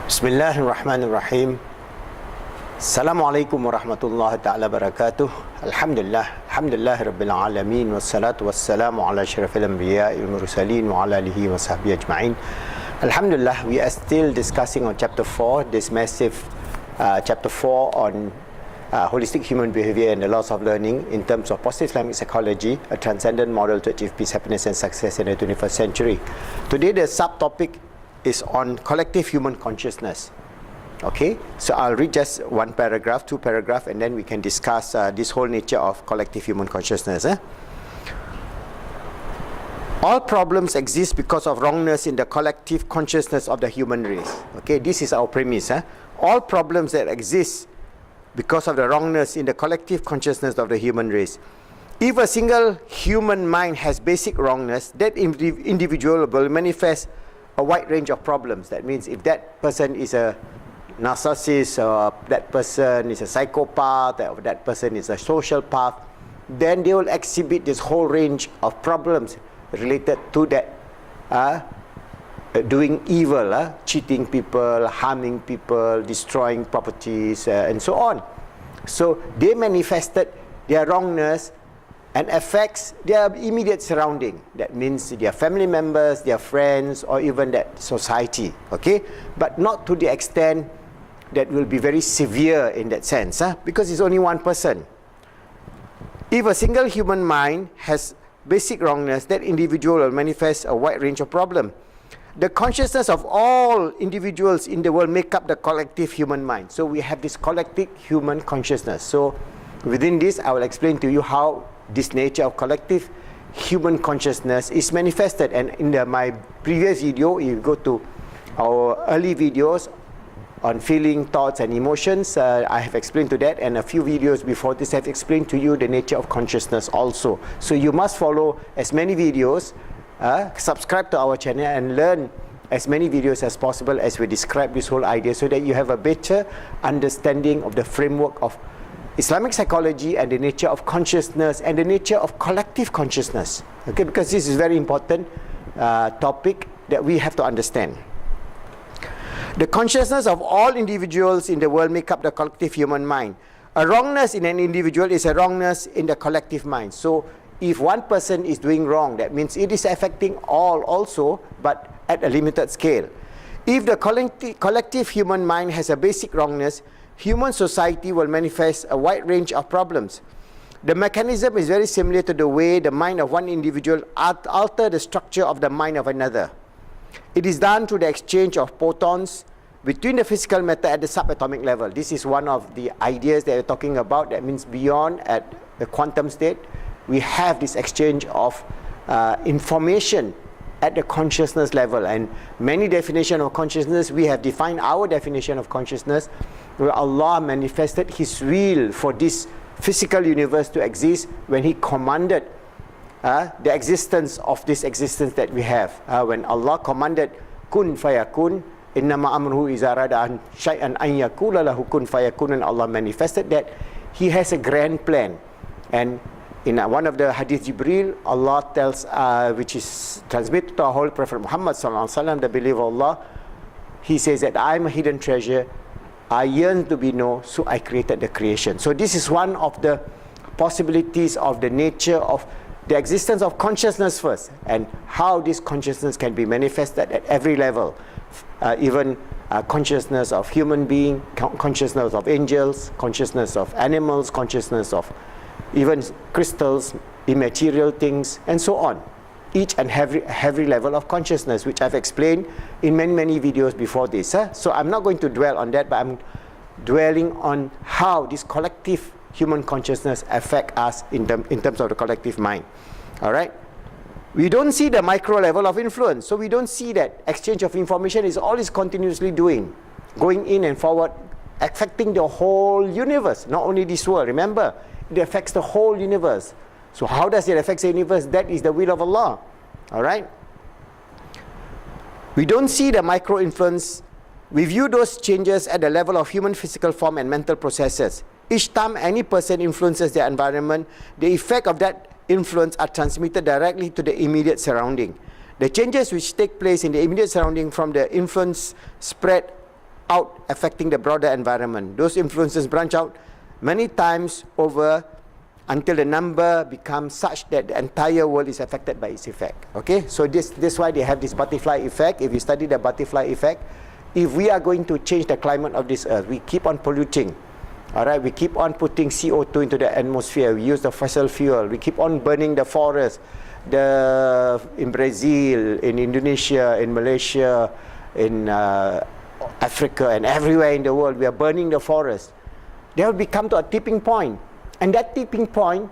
Bismillahirrahmanirrahim. Assalamualaikum warahmatullahi ta'ala barakatuh. Alhamdulillah rabbil alamin, wassalatu wassalamu ala asyrafil anbiya'i wal mursalin wa ala alihi wa sahbihi ajma'in. Alhamdulillah, we are still discussing on chapter 4, this massive chapter 4 on holistic human behavior and the laws of learning in terms of positive Islamic psychology, a transcendent model to achieve peace, happiness and success in the 21st century. Today the subtopic is on collective human consciousness. Okay, so I'll read just one paragraph, two paragraphs, and then we can discuss this whole nature of collective human consciousness. All problems exist because of wrongness in the collective consciousness of the human race. Okay, this is our premise. All problems that exist because of the wrongness in the collective consciousness of the human race. If a single human mind has basic wrongness, that individual will manifest a wide range of problems. That means if that person is a narcissist, or that person is a psychopath, or that person is a sociopath, then they will exhibit this whole range of problems related to that doing evil, cheating people, harming people, destroying properties, and so on. So they manifested their wrongness and affects their immediate surrounding. That means their family members, their friends, or even that society. Okay, but not to the extent that will be very severe in that sense, because it's only one person. If a single human mind has basic wrongness, that individual will manifest a wide range of problems. The consciousness of all individuals in the world make up the collective human mind. So we have this collective human consciousness. So within this, I will explain to you how this nature of collective human consciousness is manifested. And in my previous video, you go to our early videos on feeling, thoughts and emotions, I have explained to that, and a few videos before this have explained to you the nature of consciousness also. So you must follow as many videos, subscribe to our channel and learn as many videos as possible as we describe this whole idea, so that you have a better understanding of the framework of Islamic psychology and the nature of consciousness and the nature of collective consciousness. Okay, because this is very important topic that we have to understand. The consciousness of all individuals in the world make up the collective human mind. A wrongness in an individual is a wrongness in the collective mind. So if one person is doing wrong, that means it is affecting all also, but at a limited scale. If the collective human mind has a basic wrongness, human society will manifest a wide range of problems. The mechanism is very similar to the way the mind of one individual alter the structure of the mind of another. It is done through the exchange of photons between the physical matter at the subatomic level. This is one of the ideas that we're talking about. That means beyond at the quantum state, we have this exchange of information at the consciousness level. And many definitions of consciousness, we have defined our definition of consciousness, where Allah manifested His will for this physical universe to exist when He commanded the existence of this existence that we have. When Allah commanded kun fayakun, innama amruhu iza arada an shay'an an yakula lahu kun fayakun, and Allah manifested that He has a grand plan. And in one of the hadith Jibril, Allah tells, which is transmitted to our Holy Prophet Muhammad sallallahu alaihi wasallam, the believer of Allah, he says that I am a hidden treasure, I yearn to be known, so I created the creation. So this is one of the possibilities of the nature of the existence of consciousness first, and how this consciousness can be manifested at every level, even consciousness of human being, consciousness of angels, consciousness of animals, consciousness of even crystals, immaterial things, and so on. Each and every level of consciousness, which I've explained in many videos before this. So I'm not going to dwell on that, but I'm dwelling on how this collective human consciousness affect us in terms of the collective mind. All right. We don't see the micro level of influence, so we don't see that exchange of information is always continuously going in and forward, affecting the whole universe, not only this world. Remember, it affects the whole universe. So how does it affect the universe? That is the will of Allah. All right. We don't see the micro influence. We view those changes at the level of human physical form and mental processes. Each time any person influences their environment, the effect of that influence are transmitted directly to the immediate surrounding. The changes which take place in the immediate surrounding from the influence spread out, affecting the broader environment. Those influences branch out many times over until the number becomes such that the entire world is affected by its effect. Okay, so this is why they have this butterfly effect. If you study the butterfly effect, if we are going to change the climate of this earth, we keep on polluting. Alright, we keep on putting CO2 into the atmosphere, we use the fossil fuel, we keep on burning the forest, in Brazil, in Indonesia, in Malaysia, in Africa, and everywhere in the world, we are burning the forest. There will become to a tipping point, and that tipping point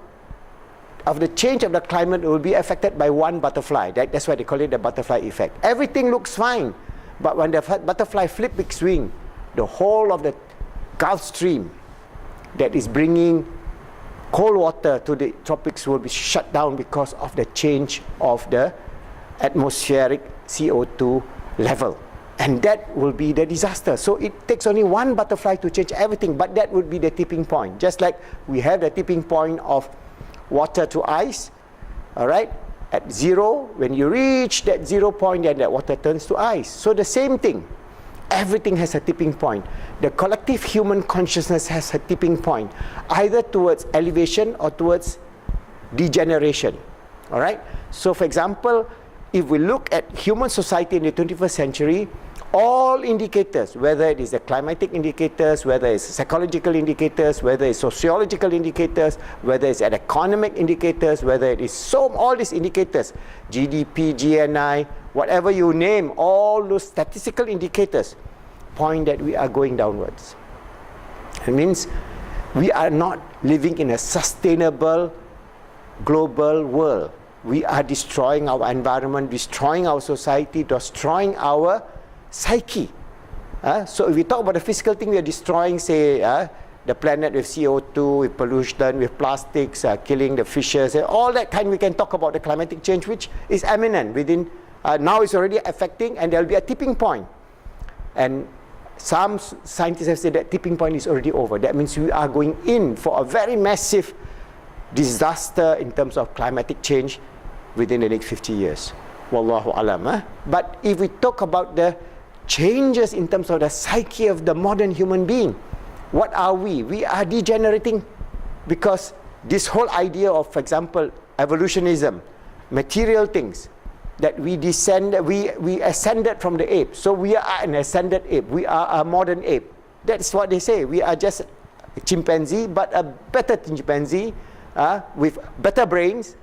of the change of the climate will be affected by one butterfly. That's why they call it the butterfly effect. Everything looks fine, but when the butterfly flips its wing, the whole of the Gulf Stream that is bringing cold water to the tropics will be shut down because of the change of the atmospheric CO2 level. And that will be the disaster. So it takes only one butterfly to change everything, but that would be the tipping point. Just like we have the tipping point of water to ice, all right? At zero, when you reach that 0 point, then that water turns to ice. So the same thing. Everything has a tipping point. The collective human consciousness has a tipping point, either towards elevation or towards degeneration. All right? So for example, if we look at human society in the 21st century, all indicators, whether it is the climatic indicators, whether it's psychological indicators, whether it's sociological indicators, whether it's economic indicators, whether it is all these indicators, GDP, GNI, whatever you name, all those statistical indicators point that we are going downwards. It means we are not living in a sustainable global world. We are destroying our environment, destroying our society, destroying our psyche. So if we talk about the physical thing, we are destroying, say, the planet with CO2, with pollution, with plastics, killing the fishes, all that kind. We can talk about the climatic change, which is imminent within. Now it's already affecting, and there will be a tipping point. And some scientists have said that tipping point is already over. That means we are going in for a very massive disaster in terms of climatic change within the next 50 years. Wallahu alam. But if we talk about the changes in terms of the psyche of the modern human being, what are we? We are degenerating, because this whole idea of, for example, evolutionism, material things, that we ascended from the ape. So we are an ascended ape. We are a modern ape. That's what they say. We are just a chimpanzee, but a better chimpanzee with better brains.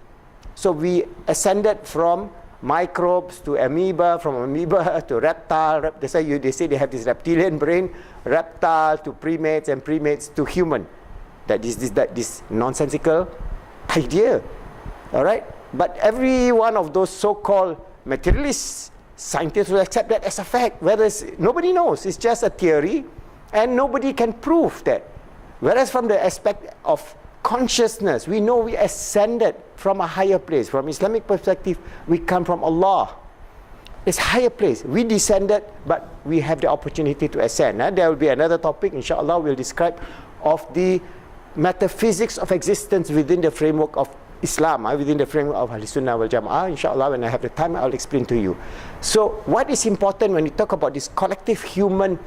So we ascended from microbes to amoeba, from amoeba to reptile. That's why they say they have this reptilian brain, reptile to primates, and primates to human. That this nonsensical idea. All right? But every one of those so-called materialist scientists will accept that as a fact, whereas nobody knows. It's just a theory, and nobody can prove that. Whereas from the aspect of consciousness, we know we ascended from a higher place. From Islamic perspective, we come from Allah. It's higher place. We descended, but we have the opportunity to ascend. There will be another topic, inshallah, we'll describe of the metaphysics of existence within the framework of Islam, within the framework of Ahlus Sunnah wal Jama'ah. Inshallah, when I have the time, I'll explain to you. So what is important when we talk about this collective human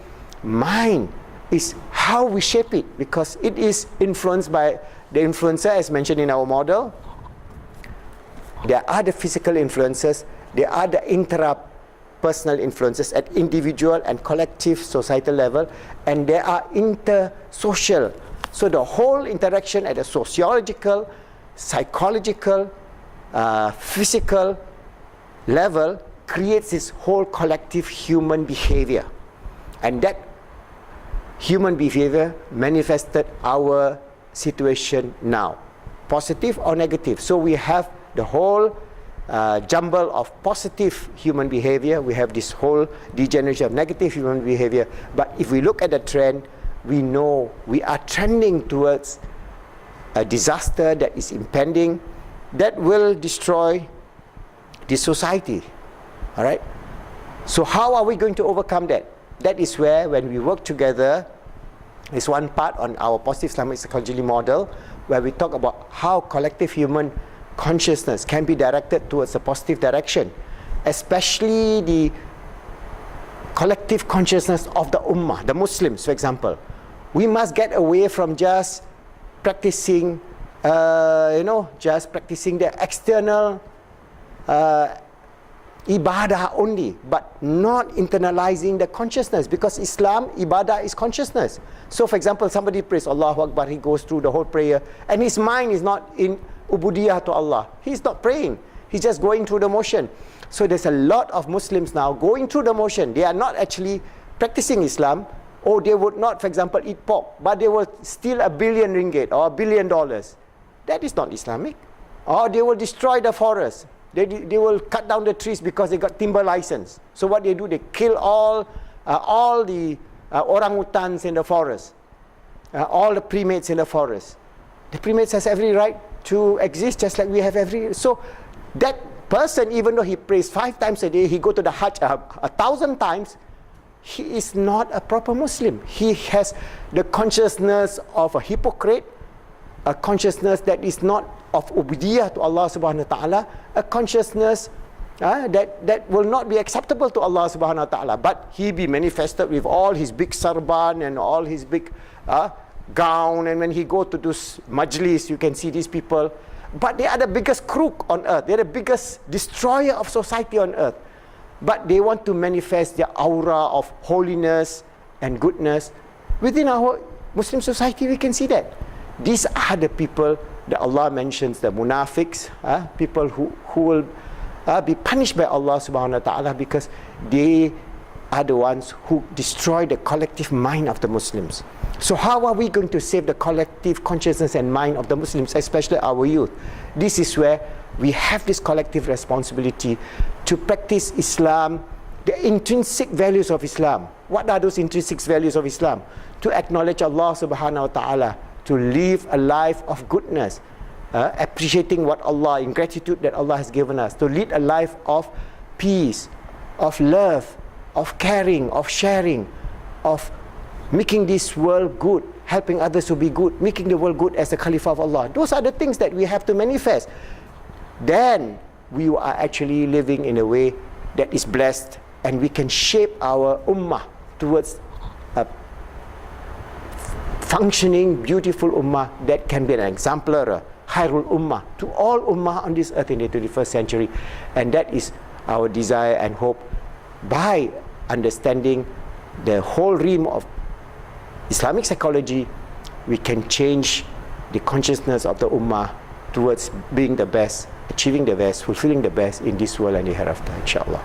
mind is how we shape it, because it is influenced by the influencer, as mentioned in our model. There are the physical influences, there are the interpersonal influences at individual and collective societal level, and there are intersocial. So the whole interaction at a sociological, psychological, physical level creates this whole collective human behavior. And that human behavior manifested our situation now, positive or negative. So we have the whole jumble of positive human behavior, we have this whole degeneration of negative human behavior. But if we look at the trend, we know we are trending towards a disaster that is impending, that will destroy the society. All right? So how are we going to overcome that? That is where, when we work together, is one part on our positive Islamic psychology model, where we talk about how collective human consciousness can be directed towards a positive direction, especially the collective consciousness of the ummah, the Muslims, for example. We must get away from just practicing, just practicing the external ibadah only, but not internalizing the consciousness, because Islam, ibadah is consciousness. So for example, somebody prays Allahu Akbar, he goes through the whole prayer and his mind is not in ubudiyah to Allah. He's not praying, he's just going through the motion. So there's a lot of Muslims now going through the motion. They are not actually practicing Islam, or they would not, for example, eat pork, but they will steal $1 billion ringgit or $1 billion. That is not Islamic. Or they will destroy the forest. They will cut down the trees because they got timber license. So what they do, they kill all the orangutans in the forest, all the primates in the forest. The primates has every right to exist just like we have every. So that person, even though he prays 5 times a day, he go to the Hajj 1,000 times, he is not a proper Muslim. He has the consciousness of a hypocrite, a consciousness that is not of ubudiyah to Allah subhanahu wa ta'ala, a consciousness that will not be acceptable to Allah subhanahu wa ta'ala. But he be manifested with all his big sarban and all his big gown, and when he go to this majlis, you can see these people. But they are the biggest crook on earth. They're the biggest destroyer of society on earth. But they want to manifest their aura of holiness and goodness. Within our Muslim society, we can see that. These are the people that Allah mentions, the munafiqs, people who will be punished by Allah subhanahu wa ta'ala, because they are the ones who destroy the collective mind of the Muslims. So how are we going to save the collective consciousness and mind of the Muslims, especially our youth? This is where we have this collective responsibility to practice Islam, the intrinsic values of Islam. What are those intrinsic values of Islam? To acknowledge Allah subhanahu wa ta'ala, to live a life of goodness, appreciating what Allah, in gratitude that Allah has given us, to lead a life of peace, of love, of caring, of sharing, of making this world good, helping others to be good, making the world good as the Caliph of Allah. Those are the things that we have to manifest. Then we are actually living in a way that is blessed, and we can shape our ummah towards a functioning, beautiful ummah that can be an exemplar, khairul ummah, to all ummah on this earth in the 21st century. And that is our desire and hope. By understanding the whole realm of Islamic psychology, we can change the consciousness of the ummah towards being the best, achieving the best, fulfilling the best in this world and the hereafter, inshallah.